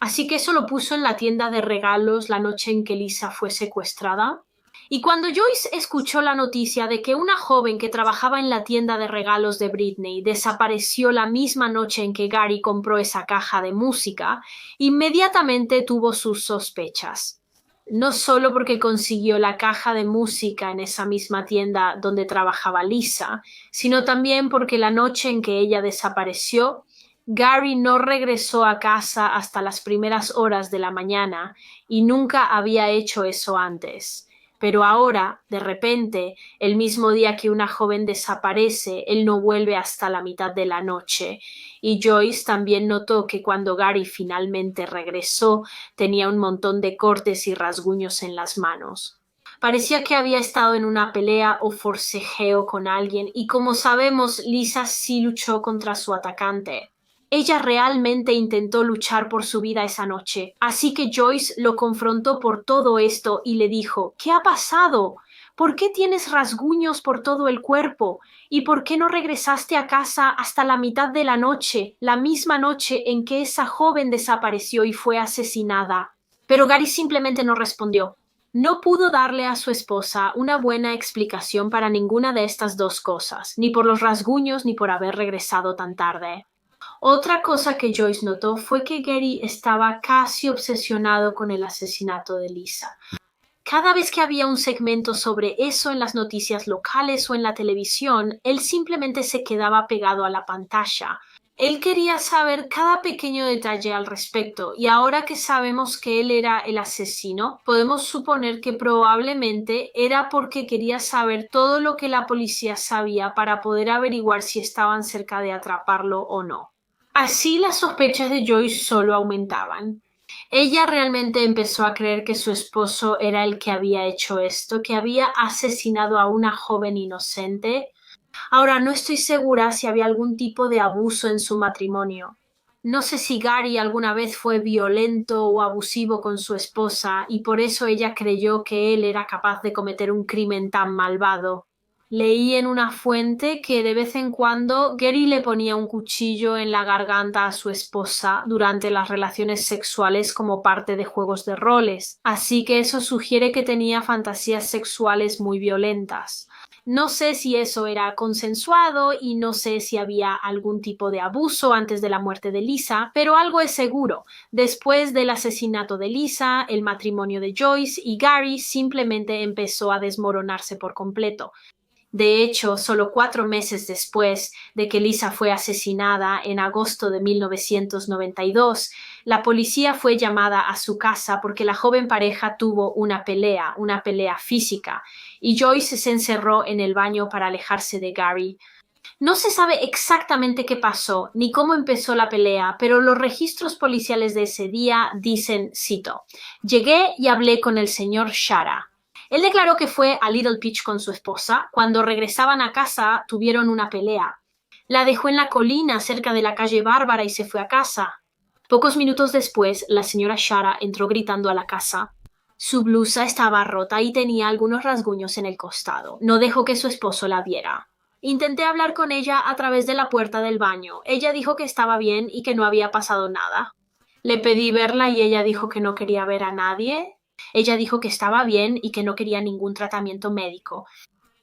Así que eso lo puso en la tienda de regalos la noche en que Lisa fue secuestrada. Y cuando Joyce escuchó la noticia de que una joven que trabajaba en la tienda de regalos de Britney desapareció la misma noche en que Gary compró esa caja de música, inmediatamente tuvo sus sospechas. No solo porque consiguió la caja de música en esa misma tienda donde trabajaba Lisa, sino también porque la noche en que ella desapareció, Gary no regresó a casa hasta las primeras horas de la mañana y nunca había hecho eso antes. Pero ahora, de repente, el mismo día que una joven desaparece, él no vuelve hasta la mitad de la noche. Y Joyce también notó que cuando Gary finalmente regresó, tenía un montón de cortes y rasguños en las manos. Parecía que había estado en una pelea o forcejeo con alguien, y como sabemos, Lisa sí luchó contra su atacante. Ella realmente intentó luchar por su vida esa noche, así que Joyce lo confrontó por todo esto y le dijo: ¿Qué ha pasado? ¿Por qué tienes rasguños por todo el cuerpo? ¿Y por qué no regresaste a casa hasta la mitad de la noche, la misma noche en que esa joven desapareció y fue asesinada? Pero Gary simplemente no respondió. No pudo darle a su esposa una buena explicación para ninguna de estas dos cosas, ni por los rasguños ni por haber regresado tan tarde. Otra cosa que Joyce notó fue que Gary estaba casi obsesionado con el asesinato de Lisa. Cada vez que había un segmento sobre eso en las noticias locales o en la televisión, él simplemente se quedaba pegado a la pantalla. Él quería saber cada pequeño detalle al respecto, y ahora que sabemos que él era el asesino, podemos suponer que probablemente era porque quería saber todo lo que la policía sabía para poder averiguar si estaban cerca de atraparlo o no. Así las sospechas de Joyce solo aumentaban. Ella realmente empezó a creer que su esposo era el que había hecho esto, que había asesinado a una joven inocente. Ahora, no estoy segura si había algún tipo de abuso en su matrimonio. No sé si Gary alguna vez fue violento o abusivo con su esposa y por eso ella creyó que él era capaz de cometer un crimen tan malvado. Leí en una fuente que de vez en cuando Gary le ponía un cuchillo en la garganta a su esposa durante las relaciones sexuales como parte de juegos de roles, así que eso sugiere que tenía fantasías sexuales muy violentas. No sé si eso era consensuado y no sé si había algún tipo de abuso antes de la muerte de Lisa, pero algo es seguro. Después del asesinato de Lisa, el matrimonio de Joyce y Gary simplemente empezó a desmoronarse por completo. De hecho, solo 4 meses después de que Lisa fue asesinada en agosto de 1992, la policía fue llamada a su casa porque la joven pareja tuvo una pelea física, y Joyce se encerró en el baño para alejarse de Gary. No se sabe exactamente qué pasó ni cómo empezó la pelea, pero los registros policiales de ese día dicen, cito: «Llegué y hablé con el señor Shara». Él declaró que fue a Little Peach con su esposa. Cuando regresaban a casa, tuvieron una pelea. La dejó en la colina cerca de la calle Bárbara y se fue a casa. Pocos minutos después, la señora Shara entró gritando a la casa. Su blusa estaba rota y tenía algunos rasguños en el costado. No dejó que su esposo la viera. Intenté hablar con ella a través de la puerta del baño. Ella dijo que estaba bien y que no había pasado nada. Le pedí verla y ella dijo que no quería ver a nadie. Ella dijo que estaba bien y que no quería ningún tratamiento médico.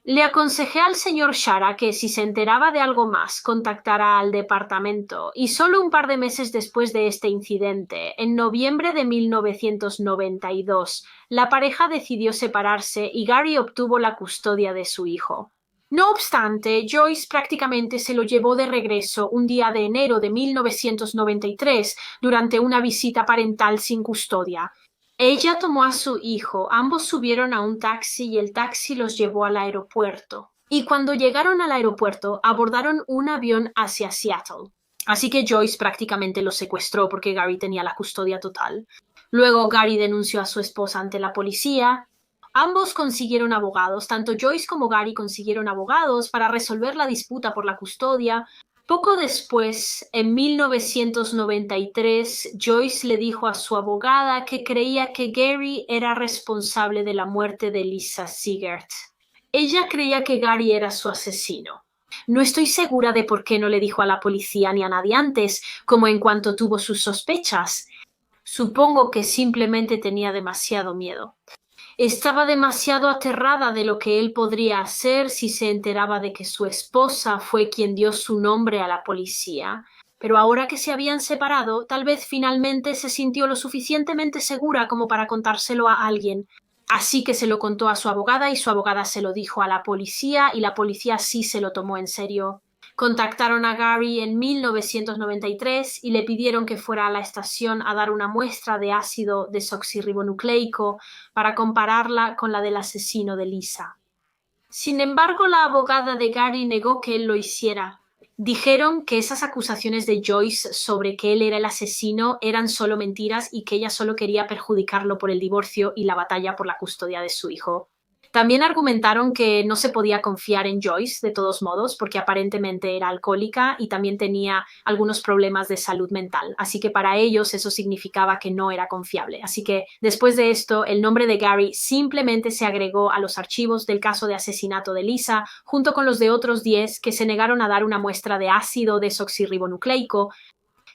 Le aconsejé al señor Shara que si se enteraba de algo más, contactara al departamento, y solo un par de meses después de este incidente, en noviembre de 1992, la pareja decidió separarse y Gary obtuvo la custodia de su hijo. No obstante, Joyce prácticamente se lo llevó de regreso un día de enero de 1993 durante una visita parental sin custodia. Ella tomó a su hijo, ambos subieron a un taxi y el taxi los llevó al aeropuerto. Y cuando llegaron al aeropuerto, abordaron un avión hacia Seattle. Así que Joyce prácticamente los secuestró porque Gary tenía la custodia total. Luego Gary denunció a su esposa ante la policía. Ambos consiguieron abogados, tanto Joyce como Gary consiguieron abogados para resolver la disputa por la custodia. Poco después, en 1993, Joyce le dijo a su abogada que creía que Gary era responsable de la muerte de Lisa Siegert. Ella creía que Gary era su asesino. No estoy segura de por qué no le dijo a la policía ni a nadie antes, como en cuanto tuvo sus sospechas. Supongo que simplemente tenía demasiado miedo. Estaba demasiado aterrada de lo que él podría hacer si se enteraba de que su esposa fue quien dio su nombre a la policía. Pero ahora que se habían separado, tal vez finalmente se sintió lo suficientemente segura como para contárselo a alguien. Así que se lo contó a su abogada y su abogada se lo dijo a la policía y la policía sí se lo tomó en serio. Contactaron a Gary en 1993 y le pidieron que fuera a la estación a dar una muestra de ácido desoxirribonucleico para compararla con la del asesino de Lisa. Sin embargo, la abogada de Gary negó que él lo hiciera. Dijeron que esas acusaciones de Joyce sobre que él era el asesino eran solo mentiras y que ella solo quería perjudicarlo por el divorcio y la batalla por la custodia de su hijo. También argumentaron que no se podía confiar en Joyce, de todos modos, porque aparentemente era alcohólica y también tenía algunos problemas de salud mental. Así que para ellos eso significaba que no era confiable. Así que después de esto, el nombre de Gary simplemente se agregó a los archivos del caso de asesinato de Lisa, junto con los de otros 10 que se negaron a dar una muestra de ácido desoxirribonucleico.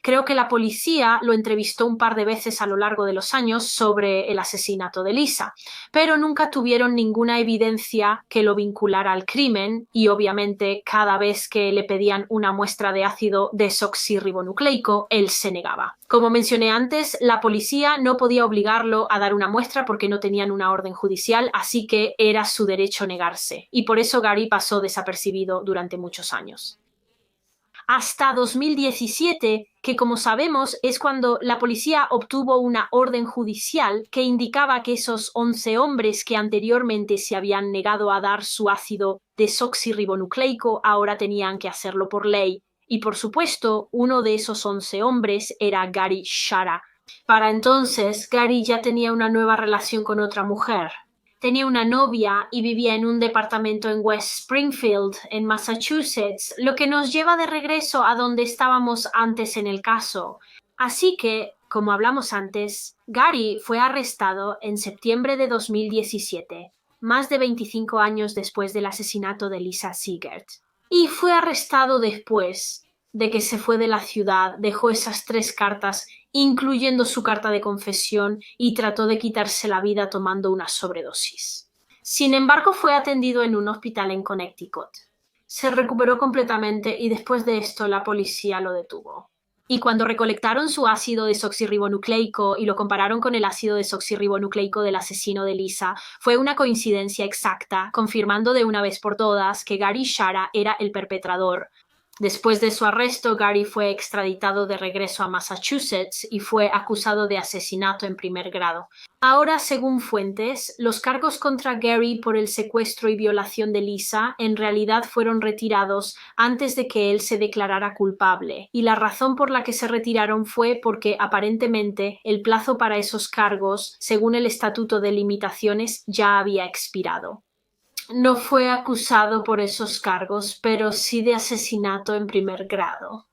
Creo que la policía lo entrevistó un par de veces a lo largo de los años sobre el asesinato de Lisa, pero nunca tuvieron ninguna evidencia que lo vinculara al crimen y obviamente cada vez que le pedían una muestra de ácido desoxirribonucleico, él se negaba. Como mencioné antes, la policía no podía obligarlo a dar una muestra porque no tenían una orden judicial, así que era su derecho negarse, y por eso Gary pasó desapercibido durante muchos años. Hasta 2017, que como sabemos es cuando la policía obtuvo una orden judicial que indicaba que esos 11 hombres que anteriormente se habían negado a dar su ácido desoxirribonucleico ahora tenían que hacerlo por ley. Y por supuesto, uno de esos 11 hombres era Gary Shara. Para entonces, Gary ya tenía una nueva relación con otra mujer. Tenía una novia y vivía en un departamento en West Springfield, en Massachusetts, lo que nos lleva de regreso a donde estábamos antes en el caso. Así que, como hablamos antes, Gary fue arrestado en septiembre de 2017, más de 25 años después del asesinato de Lisa Siegert. Y fue arrestado después de que se fue de la ciudad, dejó esas 3 cartas, incluyendo su carta de confesión, y trató de quitarse la vida tomando una sobredosis. Sin embargo, fue atendido en un hospital en Connecticut. Se recuperó completamente y después de esto la policía lo detuvo. Y cuando recolectaron su ácido desoxirribonucleico y lo compararon con el ácido desoxirribonucleico del asesino de Lisa, fue una coincidencia exacta, confirmando de una vez por todas que Gary Shara era el perpetrador. Después de su arresto, Gary fue extraditado de regreso a Massachusetts y fue acusado de asesinato en primer grado. Ahora, según fuentes, los cargos contra Gary por el secuestro y violación de Lisa en realidad fueron retirados antes de que él se declarara culpable, y la razón por la que se retiraron fue porque aparentemente el plazo para esos cargos, según el Estatuto de Limitaciones, ya había expirado. No fue acusado por esos cargos, pero sí de asesinato en primer grado.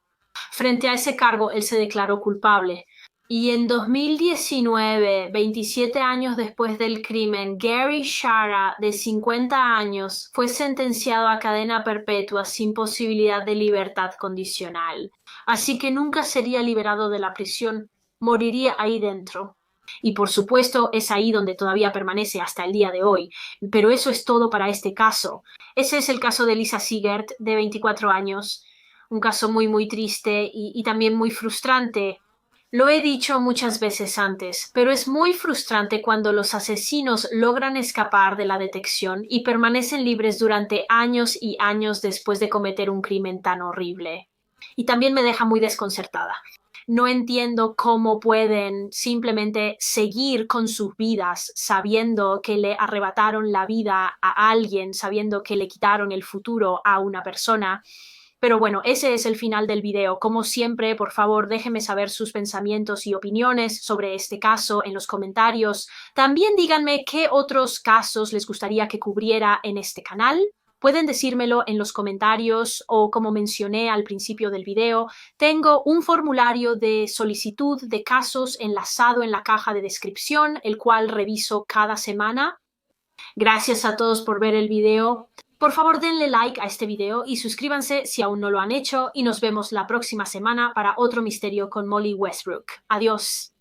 Frente a ese cargo, él se declaró culpable. Y en 2019, 27 años después del crimen, Gary Shara, de 50 años, fue sentenciado a cadena perpetua sin posibilidad de libertad condicional. Así que nunca sería liberado de la prisión, moriría ahí dentro. Y por supuesto es ahí donde todavía permanece hasta el día de hoy. Pero eso es todo para este caso. Ese es el caso de Lisa Siegert, de 24 años. Un caso muy muy triste y también muy frustrante. Lo he dicho muchas veces antes, pero es muy frustrante cuando los asesinos logran escapar de la detección y permanecen libres durante años y años después de cometer un crimen tan horrible. Y también me deja muy desconcertada. No entiendo cómo pueden simplemente seguir con sus vidas sabiendo que le arrebataron la vida a alguien, sabiendo que le quitaron el futuro a una persona. Pero bueno, ese es el final del video. Como siempre, por favor, déjenme saber sus pensamientos y opiniones sobre este caso en los comentarios. También díganme qué otros casos les gustaría que cubriera en este canal. Pueden decírmelo en los comentarios o, como mencioné al principio del video, tengo un formulario de solicitud de casos enlazado en la caja de descripción, el cual reviso cada semana. Gracias a todos por ver el video. Por favor, denle like a este video y suscríbanse si aún no lo han hecho, y nos vemos la próxima semana para otro misterio con Molly Westbrook. Adiós.